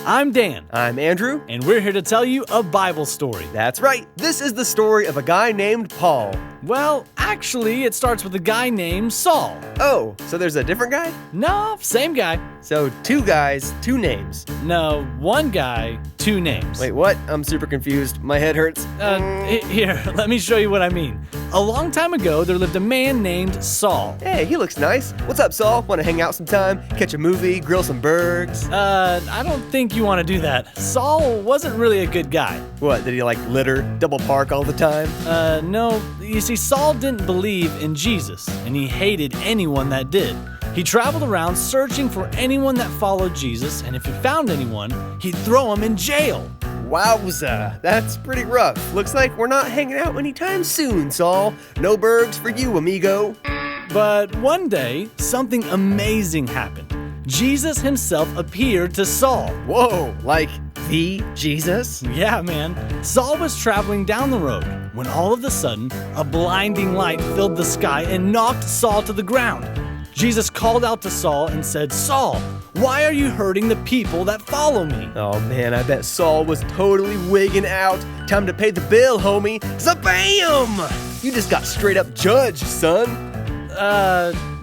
I'm Dan, I'm Andrew. and we're here to tell you a Bible story. That's right. This is the story of a guy named Paul. Well, actually, it starts with a guy named Saul. Oh, so there's a different guy? No, same guy. So two guys, two names. No, one guy, two names. Wait, what? I'm super confused. My head hurts. Here, let me show you what I mean. A long time ago, there lived a man named Saul. Hey, he looks nice. What's up, Saul? Want to hang out sometime? Catch a movie? Grill some burgers? I don't think you want to do that. Saul wasn't really a good guy. What, did he litter, double park all the time? No, you see, Saul didn't believe in Jesus, and he hated anyone that did. He traveled around searching for anyone that followed Jesus, and if he found anyone, he'd throw them in jail. Wowza, that's pretty rough. Looks like we're not hanging out anytime soon, Saul. No burgers for you, amigo. But one day, something amazing happened. Jesus himself appeared to Saul. Whoa, like the Jesus? Yeah, man. Saul was traveling down the road when all of a sudden, a blinding light filled the sky and knocked Saul to the ground. Jesus called out to Saul and said, "Saul, why are you hurting the people that follow me?" Oh man, I bet Saul was totally wigging out. Time to pay the bill, homie. Zabam! You just got straight up judged, son.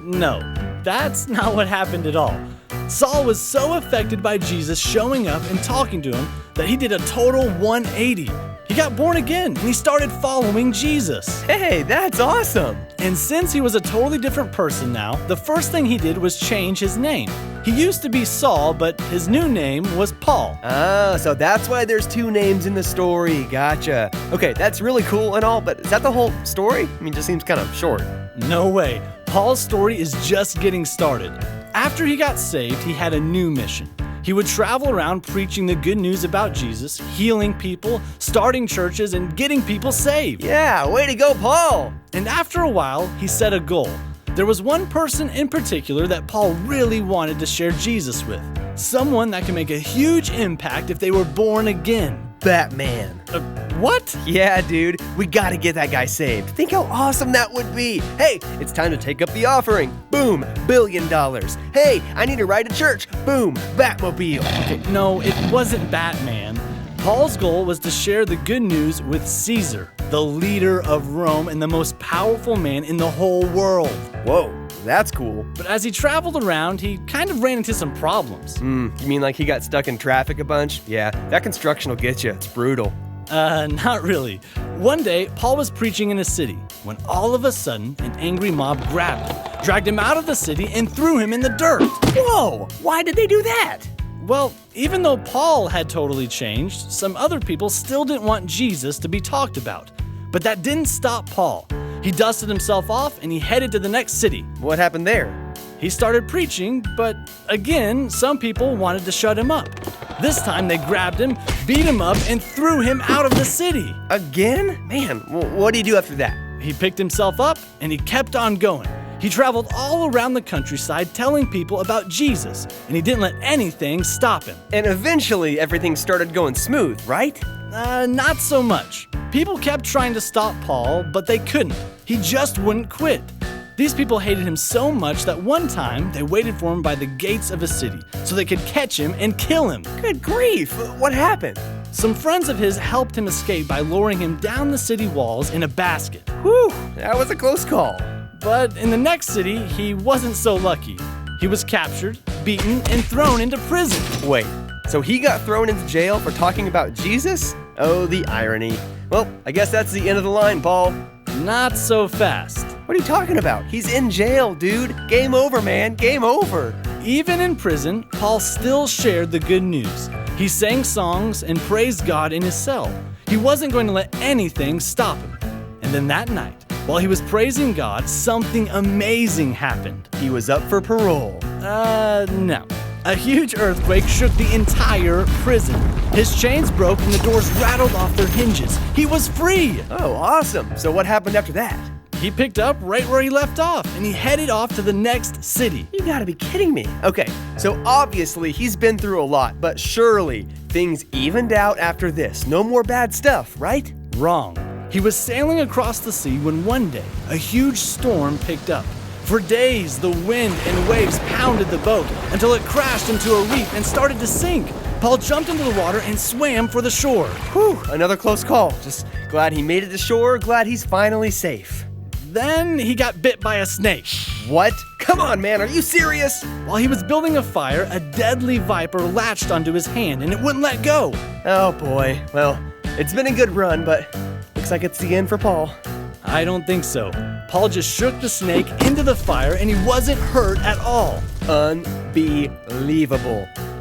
No. That's not what happened at all. Saul was so affected by Jesus showing up and talking to him that he did a total 180. He got born again and he started following Jesus. Hey, that's awesome. And since he was a totally different person now, the first thing he did was change his name. He used to be Saul, but his new name was Paul. Ah, so that's why there's two names in the story. Gotcha. Okay, that's really cool and all, but is that the whole story? I mean, it just seems kind of short. No way. Paul's story is just getting started. After he got saved, he had a new mission. He would travel around preaching the good news about Jesus, healing people, starting churches, and getting people saved. Yeah, way to go, Paul. And after a while, he set a goal. There was one person in particular that Paul really wanted to share Jesus with. Someone that can make a huge impact if they were born again. Batman. What? Yeah, dude, we gotta get that guy saved. Think how awesome that would be. Hey, it's time to take up the offering. Boom, $1 billion. Hey, I need to ride to church. Boom, Batmobile. Okay, no, it wasn't Batman. Paul's goal was to share the good news with Caesar, the leader of Rome and the most powerful man in the whole world. Whoa, that's cool. But as he traveled around, he kind of ran into some problems. You mean like he got stuck in traffic a bunch? Yeah, that construction will get you. It's brutal. Not really. One day, Paul was preaching in a city when all of a sudden, an angry mob grabbed him, dragged him out of the city, and threw him in the dirt. Whoa, why did they do that? Well, even though Paul had totally changed, some other people still didn't want Jesus to be talked about. But that didn't stop Paul. He dusted himself off and he headed to the next city. What happened there? He started preaching, but again, some people wanted to shut him up. This time they grabbed him, beat him up, and threw him out of the city. Again? Man, what did he do after that? He picked himself up and he kept on going. He traveled all around the countryside telling people about Jesus, and he didn't let anything stop him. And eventually everything started going smooth, right? Not so much. People kept trying to stop Paul, but they couldn't. He just wouldn't quit. These people hated him so much that one time they waited for him by the gates of a city so they could catch him and kill him. Good grief, what happened? Some friends of his helped him escape by lowering him down the city walls in a basket. Whew, that was a close call. But in the next city, he wasn't so lucky. He was captured, beaten, and thrown into prison. Wait, so he got thrown into jail for talking about Jesus? Oh, the irony. Well, I guess that's the end of the line, Paul. Not so fast. What are you talking about? He's in jail, dude. Game over, man. Game over. Even in prison, Paul still shared the good news. He sang songs and praised God in his cell. He wasn't going to let anything stop him. And then that night, while he was praising God, something amazing happened. He was up for parole. No. A huge earthquake shook the entire prison. His chains broke and the doors rattled off their hinges. He was free! Oh, awesome. So what happened after that? He picked up right where he left off, and he headed off to the next city. You gotta be kidding me. Okay, so obviously he's been through a lot, but surely things evened out after this. No more bad stuff, right? Wrong. He was sailing across the sea when one day a huge storm picked up. For days, the wind and waves pounded the boat until it crashed into a reef and started to sink. Paul jumped into the water and swam for the shore. Whew, another close call. Just glad he made it to shore, glad he's finally safe. Then he got bit by a snake. What? Come on, man, are you serious? While he was building a fire, a deadly viper latched onto his hand and it wouldn't let go. Oh boy, well, it's been a good run, but looks like it's the end for Paul. I don't think so. Paul just shook the snake into the fire and he wasn't hurt at all. Unbelievable.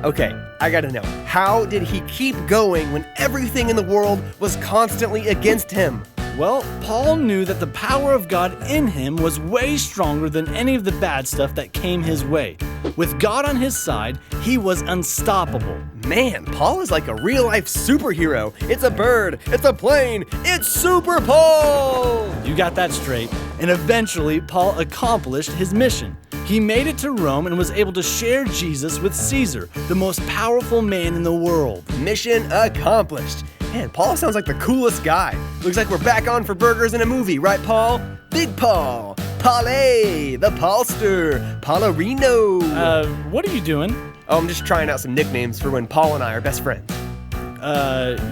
Okay, I gotta know, how did he keep going when everything in the world was constantly against him? Well, Paul knew that the power of God in him was way stronger than any of the bad stuff that came his way. With God on his side, he was unstoppable. Man, Paul is like a real-life superhero. It's a bird, it's a plane, it's Super Paul! You got that straight. And eventually, Paul accomplished his mission. He made it to Rome and was able to share Jesus with Caesar, the most powerful man in the world. Mission accomplished. Man, Paul sounds like the coolest guy. Looks like we're back on for burgers in a movie, right, Paul? Big Paul, Paulé, the Paulster, Paularino. What are you doing? Oh, I'm just trying out some nicknames for when Paul and I are best friends.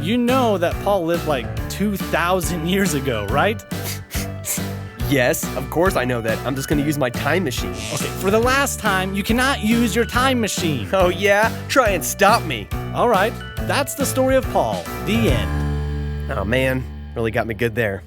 You know that Paul lived like 2,000 years ago, right? Yes, of course I know that. I'm just gonna use my time machine. Okay, for the last time, you cannot use your time machine. Oh yeah? Try and stop me. All right, that's the story of Paul. The end. Oh man, really got me good there.